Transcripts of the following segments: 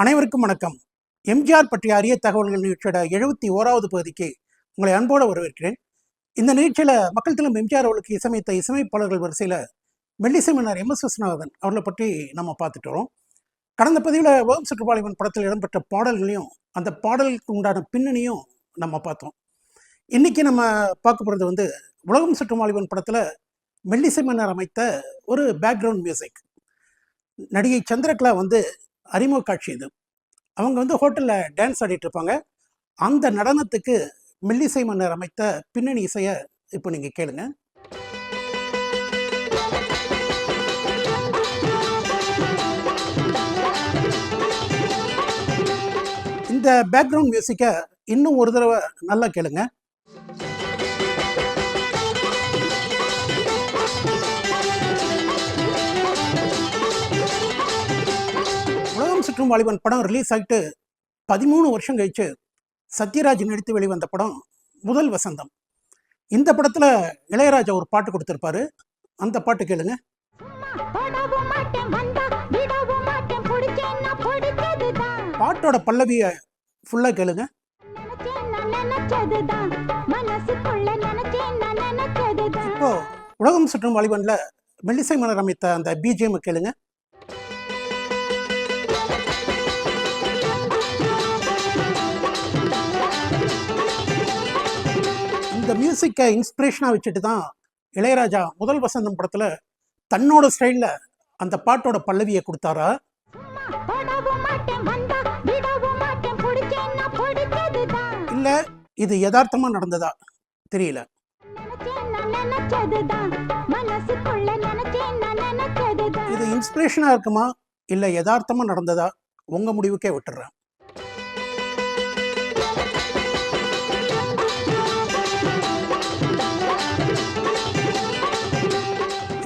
அனைவருக்கும் வணக்கம். எம்ஜிஆர் பற்றிய அரிய தகவல்கள் நிகழ்ச்சியோட 71வது பகுதிக்கு உங்களை அன்போடு வரவேற்கிறேன். இந்த நிகழ்ச்சியில் மக்கள் திலம் எம்ஜிஆர் அவர்களுக்கு இசையமைத்த இசையமைப்பாளர்கள் வரிசையில் மெல்லிசை மன்னர் எம்.எஸ். விஸ்வநாதன் அவர்களை பற்றி நம்ம பார்த்துட்டு வரோம். கடந்த பதிவில் உலகம் சுற்றுப்பாளையம் படத்தில் இடம்பெற்ற பாடல்களையும் அந்த பாடலுக்கு உண்டான பின்னணியும் நம்ம பார்த்தோம். இன்னைக்கு நம்ம பார்க்க போகிறது உலகம் சுற்றுமாளிவன் படத்தில் மெல்லிசை மன்னர் அமைத்த ஒரு பேக்ரவுண்ட் மியூசிக். நடிகை சந்திரகலா அறிமுக காட்சி இது. அவங்க ஹோட்டலில் டான்ஸ் ஆடிட்டு இருப்பாங்க. அந்த நடனத்துக்கு மெல்லிசை மன்னர் அமைத்த பின்னணி இசையை இப்போ நீங்கள் கேளுங்க. இந்த பேக்ரவுண்ட் மியூசிக்கை இன்னும் ஒரு தடவை நல்லா கேளுங்க. உலகம் சுற்றும் வாலிபன் படம் ரிலீஸ் ஆகிட்டு 13 வருஷம் கழிச்சு சத்யராஜ் நடித்து வெளிவந்த படம் முதல் வசந்தம். இந்த படத்தில் இளையராஜா ஒரு பாட்டு கொடுத்துருப்பாரு. அந்த பாட்டு கேளுங்க. பாட்டோட பல்லவியை ஃபுல்லாக கேளுங்க. இப்போ உலகம் சுற்றும் வாலிபன்ல மெல்லிசை மன்னர் அமைத்த அந்த பிஜிஎம் கேளுங்க. இந்த மியூசிக்கை இன்ஸ்பிரேஷனாக வச்சுட்டு தான் இளையராஜா முதல் வசந்தம் படத்தில் தன்னோட ஸ்டைலில் அந்த பாட்டோட பல்லவியை கொடுத்தாரா? இல்லை இது யதார்த்தமாக நடந்ததா தெரியல. இது இன்ஸ்பிரேஷனாக இருக்குமா இல்லை யதார்த்தமாக நடந்ததா உங்கள் முடிவுக்கே விட்டுறேன்.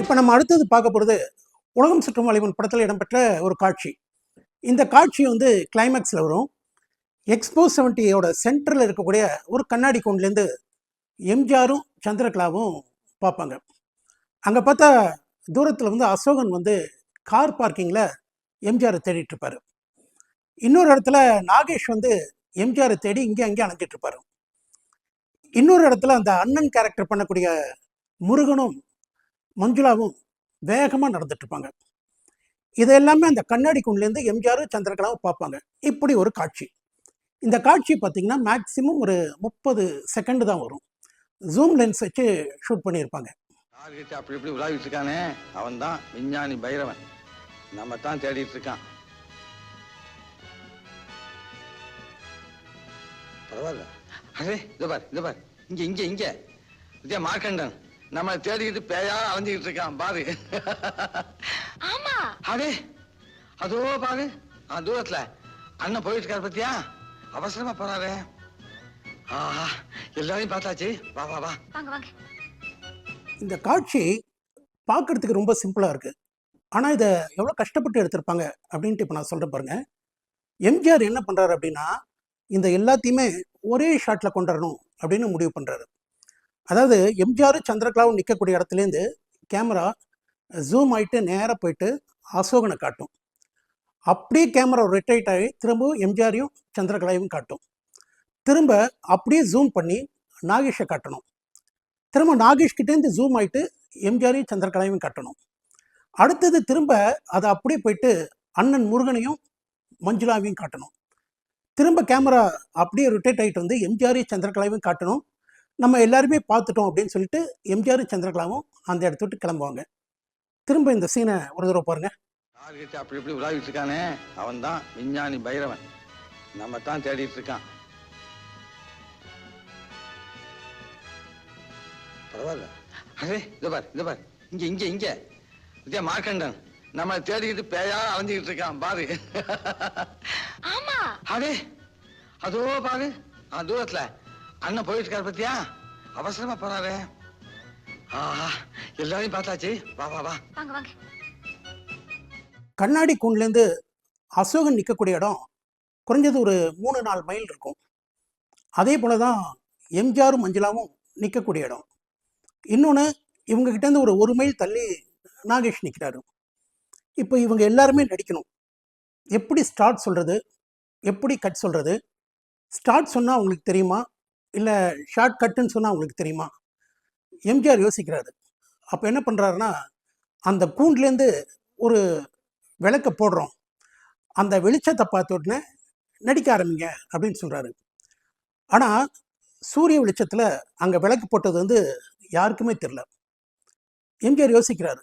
இப்போ நம்ம அடுத்தது பார்க்க போகிறது உலகம் சுற்றும் வாலிபன் படத்தில் இடம்பெற்ற ஒரு காட்சி. இந்த காட்சி கிளைமேக்ஸில் வரும். எக்ஸ்போ 70யோட சென்டரில் இருக்கக்கூடிய ஒரு கண்ணாடி கூண்டுலேருந்து எம்ஜிஆரும் சந்திரகலாவும் பார்ப்பாங்க. அங்கே பார்த்தா தூரத்தில் அசோகன் கார் பார்க்கிங்கில் எம்ஜிஆரை தேடிட்டு இருப்பார். இன்னொரு இடத்துல நாகேஷ் எம்ஜிஆரை தேடி இங்கே அங்கே அணைஞ்சிட்டு இருப்பார். இன்னொரு இடத்துல அந்த அண்ணன் கேரக்டர் பண்ணக்கூடிய முருகனும் மஞ்சுளாவும் வேகமாக நடந்துட்டு இருப்பாங்க. இதெல்லாமே அந்த கண்ணாடி குண்டுலேருந்து எம்ஜிஆர் சந்திரகலாவும் பார்ப்பாங்க. இப்படி ஒரு காட்சி. இந்த காட்சி பார்த்தீங்கன்னா மேக்சிமம் ஒரு 30 செகண்ட் தான் வரும். ஜூம் லென்ஸ் வச்சு ஷூட் பண்ணியிருப்பாங்க. அப்படி இப்படி உலாவிட்டு இருக்கானே அவன் தான் விஞ்ஞானி பைரவன். நம்ம தான் தேடிட்டு இருக்கான். பரவாயில்ல. அரே இத பாரு இங்க இங்க இங்க இதே மார்க்கண்டன் நம்மளை தேடிக்கிட்டு பேயா அலைஞ்சிக்கிட்டு இருக்கான் பாரு. ஆமா அரே அதோ பாரு தூரத்துல அண்ணன் போயிட்டு இருக்காரு பத்தியா? அவசரமா போறாரு. ஆஹா எல்லாரையும் பார்த்தாச்சு. வா வா வா வாங்க வாங்க. இந்த காட்சி பார்க்கறதுக்கு ரொம்ப சிம்பிளாக இருக்குது. ஆனால் இதை எவ்வளோ கஷ்டப்பட்டு எடுத்திருப்பாங்க அப்படின்ட்டு இப்போ நான் சொல்கிறேன் பாருங்க. எம்ஜிஆர் என்ன பண்ணுறாரு அப்படின்னா இந்த எல்லாத்தையுமே ஒரே ஷாட்டில் கொண்டு வரணும் அப்படின்னு முடிவு பண்ணுறாரு. அதாவது எம்ஜிஆர் சந்திரகலாவும் நிற்கக்கூடிய இடத்துலேருந்து கேமரா ஜூம் ஆகிட்டு நேராக போயிட்டு அசோகனை காட்டும். அப்படியே கேமரா ரொட்டேட் ஆகி திரும்பவும் எம்ஜிஆரையும் சந்திரகலாவையும் காட்டும். திரும்ப அப்படியே ஜூம் பண்ணி நாகேஷை காட்டணும். திரும்ப நாகேஷ்கிட்டேருந்து ஜூம் ஆகிட்டு எம்ஜிஆரையும் சந்திரகலாவையும் காட்டணும். அடுத்தது திரும்ப அதை அப்படியே போயிட்டு அண்ணன் முருகனையும் மஞ்சுளாவையும் காட்டணும். திரும்ப கேமரா அப்படியே ரொட்டேட் ஆகிட்டு எம்ஜிஆரையும் சந்திரகலாவையும் காட்டணும். நம்ம எல்லாருமே பார்த்துட்டோம் அப்படின்னு சொல்லிட்டு எம்ஜிஆர் சந்திரகலாவும் அந்த இடத்த விட்டு கிளம்புவாங்க. திரும்ப இந்த சீனை ஒரு தடவை பாருங்க. அப்படி இப்படி உலாவிட்டு இருக்கானே அவன் தான் விஞ்ஞானி பைரவன். நம்ம தான் தேடிட்டு இருக்கான். பரவாயில்ல. அரே இத பாரு இங்க இங்க இங்க இதே மார்க்கண்டன் நம்மளை தேடிக்கிட்டு பேயா அலைஞ்சிக்கிட்டு இருக்கான் பாரு. ஆமா அரே அதோ பாரு தூரத்துல அண்ணன் போயிட்டு இருக்காரு பத்தியா? அவசரமா போறாரு. ஆஹா எல்லாரையும் பார்த்தாச்சு. வா வா வா வாங்க வாங்க. கண்ணாடி கூண்டுலேருந்து அசோகன் நிற்கக்கூடிய இடம் குறைஞ்சது ஒரு 3-4 மைல் இருக்கும். அதே போல தான் எம்ஜிஆரும் மஞ்சுளாவும் நிற்கக்கூடிய இடம். இன்னொன்று இவங்ககிட்டேருந்து ஒரு 1 மைல் தள்ளி நாகேஷ் நிற்கிறாரு. இப்போ இவங்க எல்லாருமே நடிக்கணும். எப்படி ஸ்டார்ட் சொல்கிறது, எப்படி கட் சொல்கிறது, ஸ்டார்ட் சொன்னால் உங்களுக்கு தெரியுமா, இல்லை ஷார்ட் கட்டுன்னு சொன்னால் உங்களுக்கு தெரியுமா? எம்ஜிஆர் யோசிக்கிறாரு. அப்போ என்ன பண்ணுறாருன்னா, அந்த கூண்டுலேருந்து ஒரு விளக்க போடுறோம், அந்த வெளிச்சத்தை பார்த்த உடனே நடிக்க ஆரம்பிங்க அப்படின்னு சொல்கிறாரு. ஆனால் சூரிய வெளிச்சத்தில் அங்கே விளக்கு போட்டது வந்து யாருக்குமே தெரில. எம்ஜிஆர் யோசிக்கிறாரு,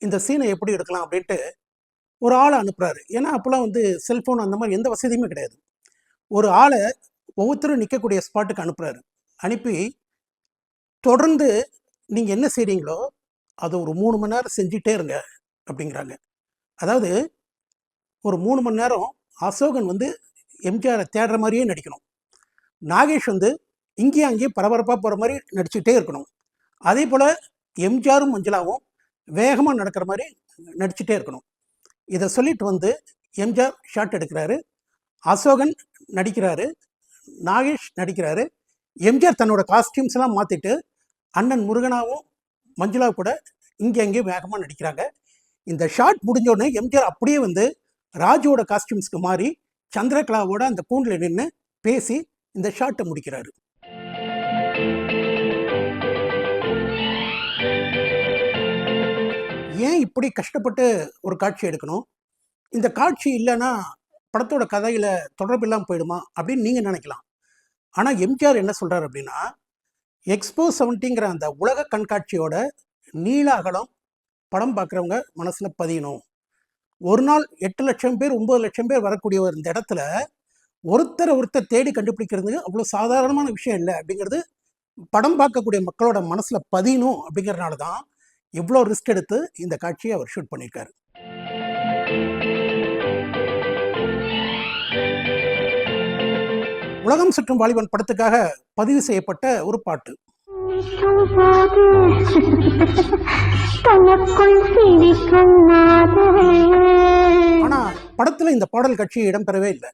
இந்த சீனை எப்படி எடுக்கலாம் அப்படின்ட்டு ஒரு ஆளை அனுப்புகிறாரு. ஏன்னா அப்போல்லாம் வந்து செல்ஃபோன் அந்த மாதிரி எந்த வசதியுமே கிடையாது. ஒரு ஆளை ஒவ்வொருத்தரும் நிற்கக்கூடிய ஸ்பாட்டுக்கு அனுப்புகிறாரு. அனுப்பி தொடர்ந்து நீங்கள் என்ன செய்கிறீங்களோ அதை ஒரு 3 மணி நேரம் செஞ்சிட்டே இருங்க அப்படிங்கிறாங்க. அதாவது ஒரு 3 மணி நேரம் அசோகன் வந்து எம்ஜிஆரை தேடுற மாதிரியே நடிக்கணும். நாகேஷ் வந்து இங்கேயும் அங்கேயும் பரபரப்பாக போகிற மாதிரி நடிச்சுக்கிட்டே இருக்கணும். அதே போல் எம்ஜிஆரும் மஞ்சளாவும் வேகமாக நடக்கிற மாதிரி நடிச்சுட்டே இருக்கணும். இதை சொல்லிட்டு வந்து எம்ஜிஆர் ஷாட் எடுக்கிறாரு, அசோகன் நடிக்கிறாரு, நாகேஷ் நடிக்கிறாரு. எம்ஜிஆர் தன்னோட காஸ்டியூம்ஸ் எல்லாம் மாற்றிட்டு அண்ணன் முருகனாவும் மஞ்சுளா கூட இங்கே அங்கேயும் வேகமாக நடிக்கிறாங்க. இந்த ஷாட் முடிஞ்ச உடனே எம்ஜிஆர் அப்படியே வந்து ராஜுவோட காஸ்டியூம்ஸ்க்கு மாறி சந்திரகலாவோட அந்த கூண்டில் நின்று பேசி இந்த ஷாட்டை முடிக்கிறாரு. ஏன் இப்படி கஷ்டப்பட்டு ஒரு காட்சி எடுக்கணும்? இந்த காட்சி இல்லைன்னா படத்தோட கதையில் தொடர்பு இல்லாமல் போயிடுமா அப்படின்னு நீங்கள் நினைக்கலாம். ஆனால் எம்ஜிஆர் என்ன சொல்கிறார் அப்படின்னா, எக்ஸ்போ 70ங்கிற அந்த உலக கண்காட்சியோட நீள அகலம் படம் பார்க்குறவங்க மனசில் பதியணும். ஒரு நாள் 8 லட்சம் பேர் 9 லட்சம் பேர் வரக்கூடிய ஒரு இந்த இடத்துல ஒருத்தர் தேடி கண்டுபிடிக்கிறது அவ்வளோ சாதாரணமான விஷயம் இல்லை அப்படிங்கிறது படம் பார்க்கக்கூடிய மக்களோட மனசில் பதியணும். அப்படிங்கிறனால தான் இவ்வளோ ரிஸ்க் எடுத்து இந்த காட்சியை அவர் ஷூட் பண்ணியிருக்காரு. உலகம் சுற்றும் வாலிபன் படத்துக்காக பதிவு செய்யப்பட்ட ஒரு பாட்டு. ஆனா படத்துல இந்த பாடல் காட்சி இடம்பெறவே இல்லை.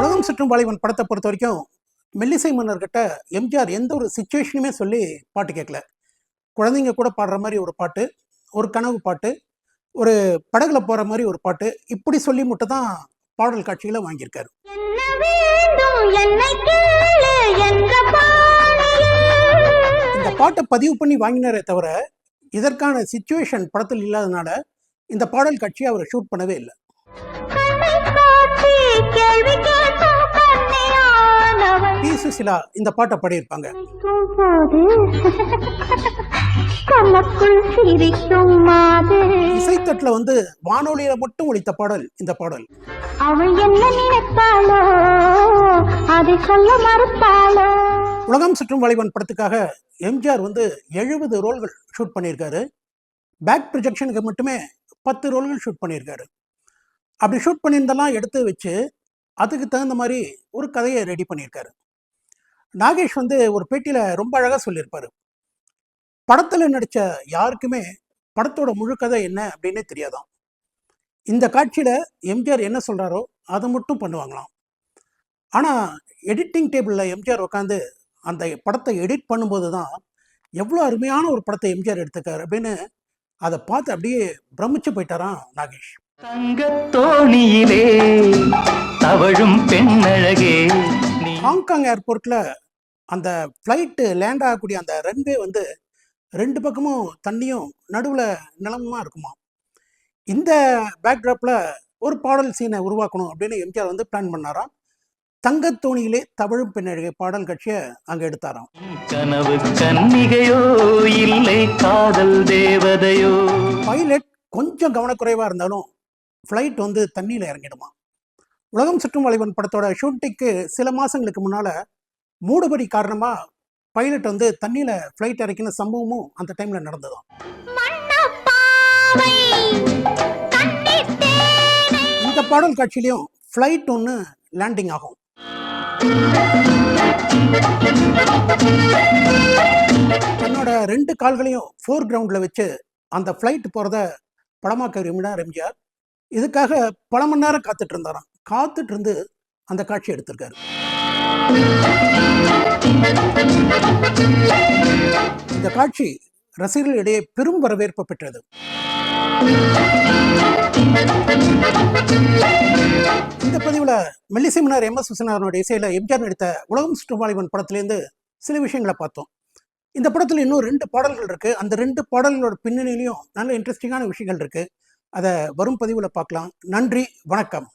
உலகம் சுற்றும் வாலிபன் படத்தை பொறுத்த வரைக்கும் மெல்லிசை மன்னர்கிட்ட எம்ஜிஆர் எந்த ஒரு சிச்சுவேஷனுமே சொல்லி பாட்டு கேட்கல. குழந்தைங்க கூட பாடுற மாதிரி ஒரு பாட்டு, ஒரு கனவு பாட்டு, ஒரு படகுல போற மாதிரி ஒரு பாட்டு, இப்படி சொல்லி மட்டும் தான் பாடல் காட்சிகளை வாங்கியிருக்காரு. இந்த பாட்டை பதிவு பண்ணி வாங்கினாரே தவிர இதற்கான சிச்சுவேஷன் படத்தில் இல்லாதனால இந்த பாடல் காட்சியை அவர் ஷூட் பண்ணவே இல்லை. பி. சுசிலா இந்த பாட்டை பாடியிருப்பாங்க. இசைத்தட்டுல வந்து வானொலியில மட்டும் ஒலித்த பாடல் இந்த பாடல். உலகம் சுற்றும் வாலிபன் படத்துக்காக எம்ஜிஆர் வந்து 70 ரோல்கள் ஷூட் பண்ணியிருக்காரு. பேக் ப்ரொஜெக்ஷனுக்கு மட்டுமே 10 ரோல்கள் ஷூட் பண்ணியிருக்காரு. அப்படி ஷூட் பண்ணியிருந்தெல்லாம் எடுத்து வச்சு அதுக்கு தகுந்த மாதிரி ஒரு கதையை ரெடி பண்ணியிருக்காரு. நாகேஷ் வந்து ஒரு பேட்டியில் ரொம்ப அழகாக சொல்லியிருப்பாரு, படத்தில் நடித்த யாருக்குமே படத்தோட முழு கதை என்ன அப்படின்னே தெரியாதான். இந்த காட்சியில் எம்ஜிஆர் என்ன சொல்கிறாரோ அதை மட்டும் பண்ணுவாங்களாம். ஆனால் எடிட்டிங் டேபிளில் எம்ஜிஆர் உட்காந்து அந்த படத்தை எடிட் பண்ணும்போது தான் எவ்வளோ அருமையான ஒரு படத்தை எம்ஜிஆர் எடுத்துக்காரு அப்படின்னு அதை பார்த்து அப்படியே பிரமிச்சு போயிட்டாராம் நாகேஷ். தங்கத்தோணியிலே தவழும் பெண்ணழகே. ஹாங்காங் ஏர்போர்ட்டில் அந்த ஃப்ளைட்டு லேண்ட் ஆகக்கூடிய அந்த ரன்வே வந்து 2 பக்கமும் தண்ணியும் நடுவில் நிலமுமா இருக்குமா. இந்த பேக்ட்ராப்பில் ஒரு பாடல் சீனை உருவாக்கணும் அப்படின்னு எம்ஜிஆர் வந்து பிளான் பண்ணாராம். தங்கத்தோணியிலே தவழும் பெண்ணழகே பாடல் காட்சியை அங்கே எடுத்தாராம். கனவு கன்னிகையோ இல்லை காதல் தேவதையோ. பைலட் கொஞ்சம் கவனக்குறைவாக இருந்தாலும் ஃப்ளைட் வந்து தண்ணியில் இறங்கிடுமா. உலகம் சுற்றும் வாலிபன் படத்தோட ஷூட்டிங்க்கு சில மாதங்களுக்கு முன்னால் மூடுபடி காரணமாக பைலட் வந்து தண்ணியில் ஃப்ளைட் இறக்கின சம்பவமும் அந்த டைமில் நடந்ததாம். இந்த பாடல் காட்சியிலையும் ஃப்ளைட் ஒன்று லேண்டிங் ஆகும். தன்னோட 2 கால்களையும் ஃபோர் கிரவுண்டில் வச்சு அந்த ஃப்ளைட் போகிறத படமாக்க விரும்பினார் எம்ஜிஆர். இதுக்காக பல மணி நேரம் காத்துட்டு இருந்தாராம். காத்துட்டு இருந்து அந்த காட்சி எடுத்திருக்காரு. இந்த காட்சி ரசிகர்களிடையே பெரும் வரவேற்பு பெற்றது. இந்த பதிவில் மெல்லிசை மன்னர் எம்.எஸ். விஸ்வநாதனோட இசையில் எம்ஜிஆர் நடித்த உலகம் சுற்றும் வாலிபன் படத்துலேருந்து சில விஷயங்களை பார்த்தோம். இந்த படத்தில் இன்னும் 2 பாடல்கள் இருக்குது. அந்த 2 பாடல்களோட பின்னணியிலையும் நல்ல இன்ட்ரெஸ்டிங்கான விஷயங்கள் இருக்குது. அதை வரும் பதிவில் பார்க்கலாம். நன்றி, வணக்கம்.